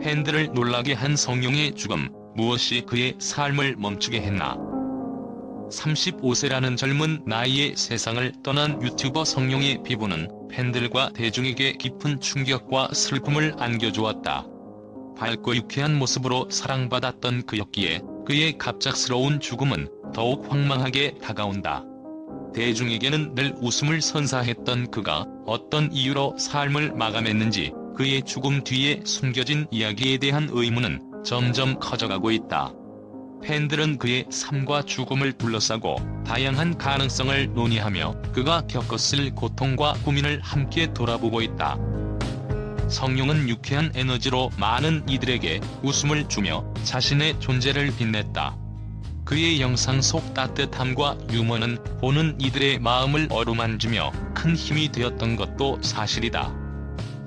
팬들을 놀라게 한 성룡의 죽음, 무엇이 그의 삶을 멈추게 했나? 35세라는 젊은 나이에 세상을 떠난 유튜버 성룡의 비보는 팬들과 대중에게 깊은 충격과 슬픔을 안겨주었다. 밝고 유쾌한 모습으로 사랑받았던 그였기에 그의 갑작스러운 죽음은 더욱 황망하게 다가온다. 대중에게는 늘 웃음을 선사했던 그가 어떤 이유로 삶을 마감했는지, 그의 죽음 뒤에 숨겨진 이야기에 대한 의문은 점점 커져가고 있다. 팬들은 그의 삶과 죽음을 둘러싸고 다양한 가능성을 논의하며 그가 겪었을 고통과 고민을 함께 돌아보고 있다. 성룡은 유쾌한 에너지로 많은 이들에게 웃음을 주며 자신의 존재를 빛냈다. 그의 영상 속 따뜻함과 유머는 보는 이들의 마음을 어루만지며 큰 힘이 되었던 것도 사실이다.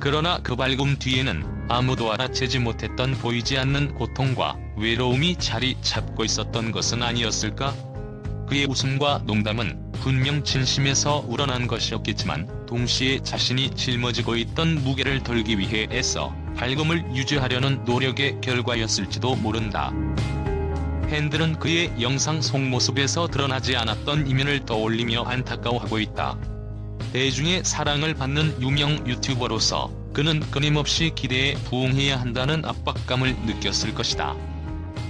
그러나 그 밝음 뒤에는 아무도 알아채지 못했던 보이지 않는 고통과 외로움이 자리 잡고 있었던 것은 아니었을까? 그의 웃음과 농담은 분명 진심에서 우러난 것이었겠지만 동시에 자신이 짊어지고 있던 무게를 덜기 위해 애써 밝음을 유지하려는 노력의 결과였을지도 모른다. 팬들은 그의 영상 속 모습에서 드러나지 않았던 이면을 떠올리며 안타까워하고 있다. 대중의 사랑을 받는 유명 유튜버로서 그는 끊임없이 기대에 부응해야 한다는 압박감을 느꼈을 것이다.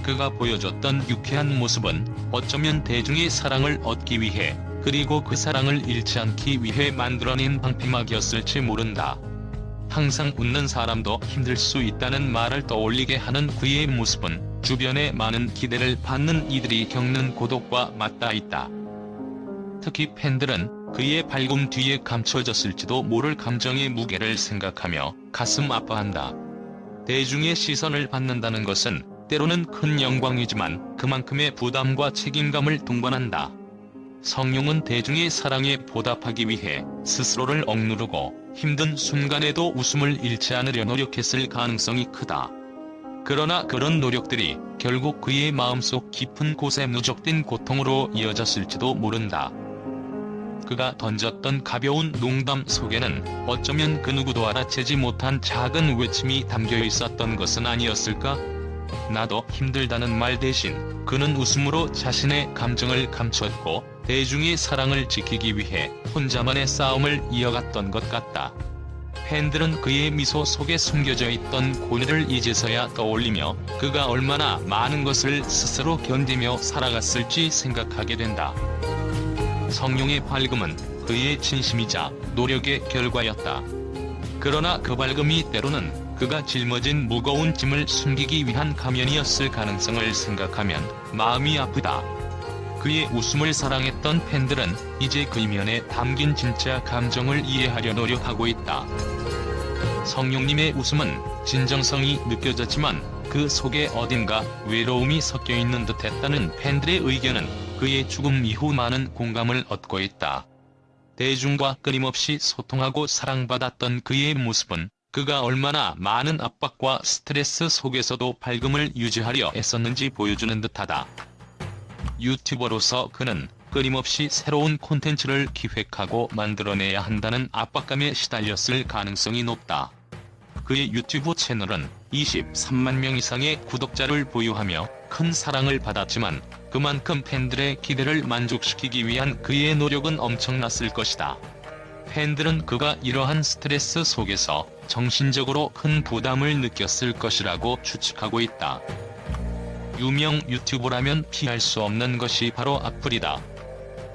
그가 보여줬던 유쾌한 모습은 어쩌면 대중의 사랑을 얻기 위해, 그리고 그 사랑을 잃지 않기 위해 만들어낸 방패막이었을지 모른다. 항상 웃는 사람도 힘들 수 있다는 말을 떠올리게 하는 그의 모습은 주변의 많은 기대를 받는 이들이 겪는 고독과 맞닿아 있다. 특히 팬들은 그의 밝음 뒤에 감춰졌을지도 모를 감정의 무게를 생각하며 가슴 아파한다. 대중의 시선을 받는다는 것은 때로는 큰 영광이지만 그만큼의 부담과 책임감을 동반한다. 성룡은 대중의 사랑에 보답하기 위해 스스로를 억누르고 힘든 순간에도 웃음을 잃지 않으려 노력했을 가능성이 크다. 그러나 그런 노력들이 결국 그의 마음속 깊은 곳에 누적된 고통으로 이어졌을지도 모른다. 그가 던졌던 가벼운 농담 속에는 어쩌면 그 누구도 알아채지 못한 작은 외침이 담겨 있었던 것은 아니었을까? 나도 힘들다는 말 대신 그는 웃음으로 자신의 감정을 감췄고 대중의 사랑을 지키기 위해 혼자만의 싸움을 이어갔던 것 같다. 팬들은 그의 미소 속에 숨겨져 있던 고뇌를 이제서야 떠올리며 그가 얼마나 많은 것을 스스로 견디며 살아갔을지 생각하게 된다. 성룡의 밝음은 그의 진심이자 노력의 결과였다. 그러나 그 밝음이 때로는 그가 짊어진 무거운 짐을 숨기기 위한 가면이었을 가능성을 생각하면 마음이 아프다. 그의 웃음을 사랑했던 팬들은 이제 그 이면에 담긴 진짜 감정을 이해하려 노력하고 있다. 성룡님의 웃음은 진정성이 느껴졌지만 그 속에 어딘가 외로움이 섞여 있는 듯했다는 팬들의 의견은 그의 죽음 이후 많은 공감을 얻고 있다. 대중과 끊임없이 소통하고 사랑받았던 그의 모습은 그가 얼마나 많은 압박과 스트레스 속에서도 밝음을 유지하려 애썼는지 보여주는 듯하다. 유튜버로서 그는 끊임없이 새로운 콘텐츠를 기획하고 만들어내야 한다는 압박감에 시달렸을 가능성이 높다. 그의 유튜브 채널은 23만 명 이상의 구독자를 보유하며 큰 사랑을 받았지만 그만큼 팬들의 기대를 만족시키기 위한 그의 노력은 엄청났을 것이다. 팬들은 그가 이러한 스트레스 속에서 정신적으로 큰 부담을 느꼈을 것이라고 추측하고 있다. 유명 유튜버라면 피할 수 없는 것이 바로 악플이다.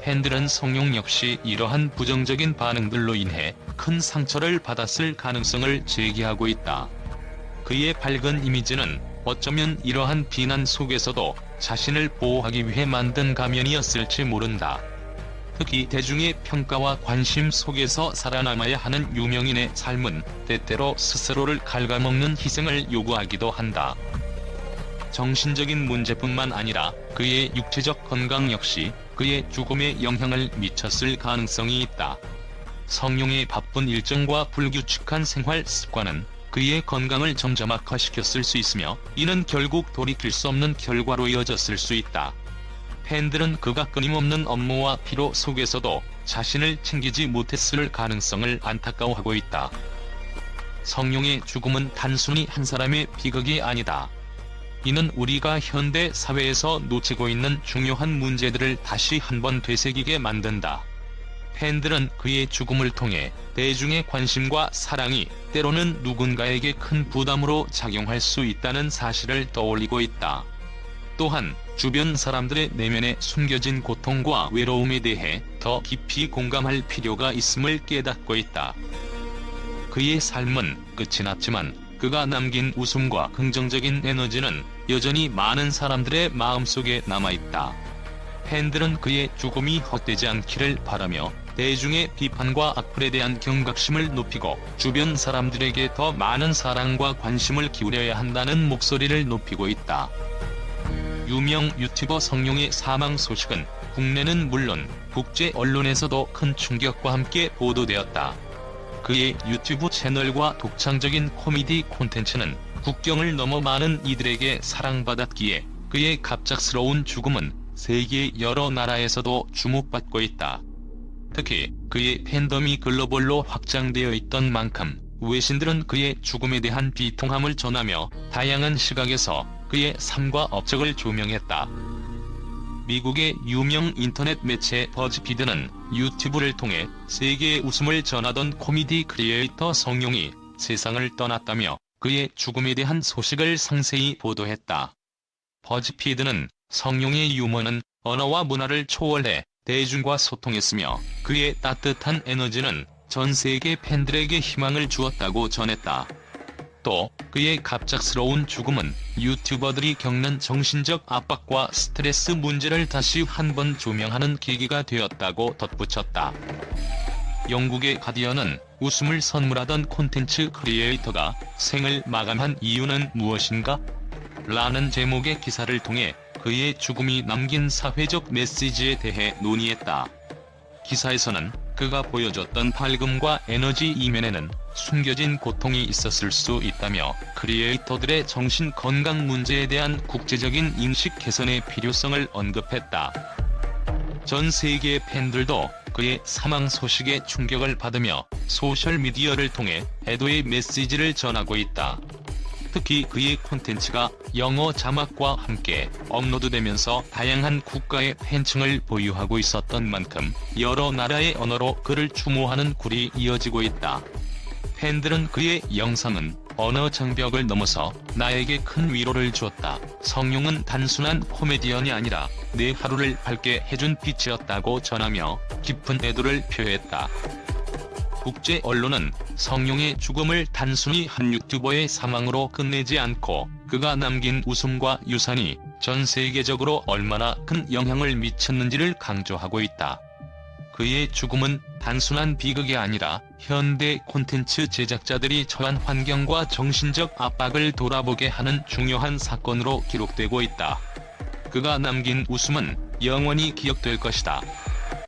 팬들은 성룡 역시 이러한 부정적인 반응들로 인해 큰 상처를 받았을 가능성을 제기하고 있다. 그의 밝은 이미지는 어쩌면 이러한 비난 속에서도 자신을 보호하기 위해 만든 가면이었을지 모른다. 특히 대중의 평가와 관심 속에서 살아남아야 하는 유명인의 삶은 때때로 스스로를 갉아먹는 희생을 요구하기도 한다. 정신적인 문제뿐만 아니라 그의 육체적 건강 역시 그의 죽음에 영향을 미쳤을 가능성이 있다. 성룡의 바쁜 일정과 불규칙한 생활 습관은 그의 건강을 점점 악화시켰을 수 있으며 이는 결국 돌이킬 수 없는 결과로 이어졌을 수 있다. 팬들은 그가 끊임없는 업무와 피로 속에서도 자신을 챙기지 못했을 가능성을 안타까워하고 있다. 성룡의 죽음은 단순히 한 사람의 비극이 아니다. 이는 우리가 현대 사회에서 놓치고 있는 중요한 문제들을 다시 한번 되새기게 만든다. 팬들은 그의 죽음을 통해 대중의 관심과 사랑이 때로는 누군가에게 큰 부담으로 작용할 수 있다는 사실을 떠올리고 있다. 또한 주변 사람들의 내면에 숨겨진 고통과 외로움에 대해 더 깊이 공감할 필요가 있음을 깨닫고 있다. 그의 삶은 끝이 났지만 그가 남긴 웃음과 긍정적인 에너지는 여전히 많은 사람들의 마음속에 남아있다. 팬들은 그의 죽음이 헛되지 않기를 바라며 대중의 비판과 악플에 대한 경각심을 높이고 주변 사람들에게 더 많은 사랑과 관심을 기울여야 한다는 목소리를 높이고 있다. 유명 유튜버 성룡의 사망 소식은 국내는 물론 국제 언론에서도 큰 충격과 함께 보도되었다. 그의 유튜브 채널과 독창적인 코미디 콘텐츠는 국경을 넘어 많은 이들에게 사랑받았기에 그의 갑작스러운 죽음은 세계 여러 나라에서도 주목받고 있다. 특히 그의 팬덤이 글로벌로 확장되어 있던 만큼 외신들은 그의 죽음에 대한 비통함을 전하며 다양한 시각에서 그의 삶과 업적을 조명했다. 미국의 유명 인터넷 매체 버즈피드는 유튜브를 통해 세계의 웃음을 전하던 코미디 크리에이터 성룡이 세상을 떠났다며 그의 죽음에 대한 소식을 상세히 보도했다. 버즈피드는 성룡의 유머는 언어와 문화를 초월해 대중과 소통했으며 그의 따뜻한 에너지는 전 세계 팬들에게 희망을 주었다고 전했다. 또 그의 갑작스러운 죽음은 유튜버들이 겪는 정신적 압박과 스트레스 문제를 다시 한번 조명하는 계기가 되었다고 덧붙였다. 영국의 가디언은 웃음을 선물하던 콘텐츠 크리에이터가 생을 마감한 이유는 무엇인가? 라는 제목의 기사를 통해 그의 죽음이 남긴 사회적 메시지에 대해 논의했다. 기사에서는 그가 보여줬던 밝음과 에너지 이면에는 숨겨진 고통이 있었을 수 있다며 크리에이터들의 정신 건강 문제에 대한 국제적인 인식 개선의 필요성을 언급했다. 전 세계의 팬들도 그의 사망 소식에 충격을 받으며 소셜미디어를 통해 애도의 메시지를 전하고 있다. 특히 그의 콘텐츠가 영어 자막과 함께 업로드되면서 다양한 국가의 팬층을 보유하고 있었던 만큼 여러 나라의 언어로 그를 추모하는 굴이 이어지고 있다. 팬들은 그의 영상은 언어 장벽을 넘어서 나에게 큰 위로를 주었다. 성룡은 단순한 코미디언이 아니라 내 하루를 밝게 해준 빛이었다고 전하며 깊은 애도를 표했다. 국제 언론은 성룡의 죽음을 단순히 한 유튜버의 사망으로 끝내지 않고 그가 남긴 웃음과 유산이 전 세계적으로 얼마나 큰 영향을 미쳤는지를 강조하고 있다. 그의 죽음은 단순한 비극이 아니라 현대 콘텐츠 제작자들이 처한 환경과 정신적 압박을 돌아보게 하는 중요한 사건으로 기록되고 있다. 그가 남긴 웃음은 영원히 기억될 것이다.